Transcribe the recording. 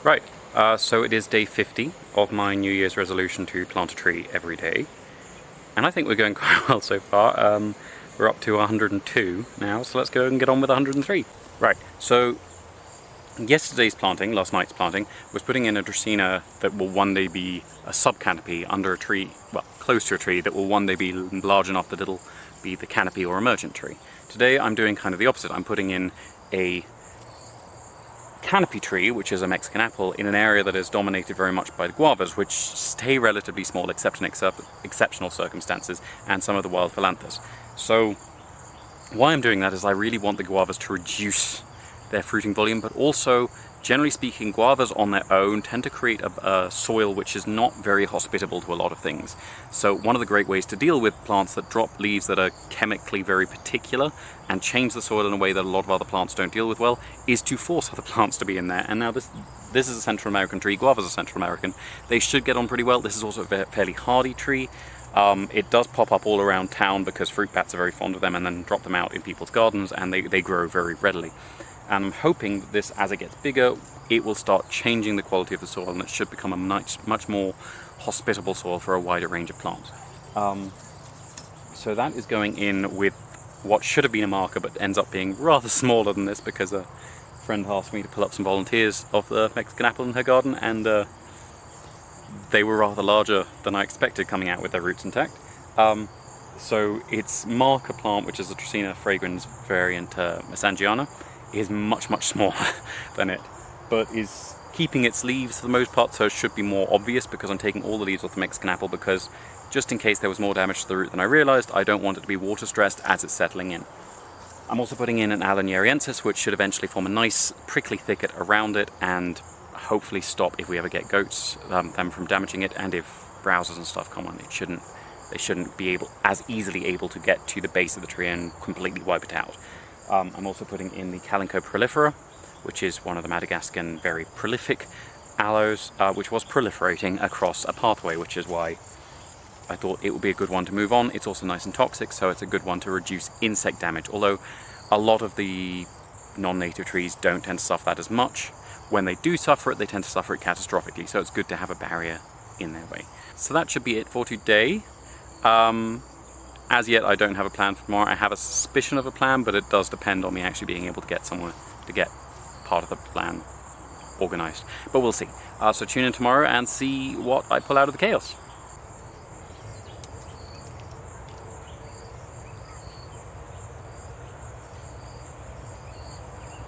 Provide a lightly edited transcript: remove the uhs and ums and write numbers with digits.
Right, so it is day 50 of my New Year's resolution to plant a tree every day. And I think we're going quite well so far. We're up to 102 now, so let's go and get on with 103. Right, so yesterday's planting, last night's planting, was putting in a Dracaena that will one day be a sub-canopy under a tree, well, close to a tree that will one day be large enough that it'll be the canopy or emergent tree. Today I'm doing kind of the opposite. I'm putting in a canopy tree, which is a Mexican apple, in an area that is dominated very much by the guavas, which stay relatively small except in exceptional circumstances, and some of the wild philanthus. So why I'm doing that is I really want the guavas to reduce their fruiting volume, but also, generally speaking, guavas on their own tend to create a soil which is not very hospitable to a lot of things. So one of the great ways to deal with plants that drop leaves that are chemically very particular and change the soil in a way that a lot of other plants don't deal with well is to force other plants to be in there. And now this is a Central American tree, guavas are Central American. They should get on pretty well. This is also a fairly hardy tree. It does pop up all around town because fruit bats are very fond of them and then drop them out in people's gardens, and they grow very readily. And I'm hoping that this, as it gets bigger, it will start changing the quality of the soil, and it should become a much more hospitable soil for a wider range of plants. So that is going in with what should have been a marker, but ends up being rather smaller than this because a friend asked me to pull up some volunteers of the Mexican apple in her garden, and they were rather larger than I expected coming out with their roots intact. So its marker plant, which is a Dracaena fragrans variant Mesangiana, is much smaller than it, but is keeping its leaves for the most part, so it should be more obvious because I'm taking all the leaves off the Mexican apple, because just in case there was more damage to the root than I realised, I don't want it to be water stressed as it's settling in. I'm also putting in an Alanieriensis, which should eventually form a nice prickly thicket around it and hopefully stop, if we ever get goats, them from damaging it, and if browsers and stuff come on, they shouldn't be as easily able to get to the base of the tree and completely wipe it out. I'm also putting in the Calanco prolifera, which is one of the Madagascan very prolific aloes, which was proliferating across a pathway, which is why I thought it would be a good one to move on. It's also nice and toxic, so it's a good one to reduce insect damage, although a lot of the non-native trees don't tend to suffer that as much. When they do suffer it, they tend to suffer it catastrophically, so it's good to have a barrier in their way. So that should be it for today. As yet, I don't have a plan for tomorrow. I have a suspicion of a plan, but it does depend on me actually being able to get somewhere to get part of the plan organised. But we'll see. So tune in tomorrow and see what I pull out of the chaos.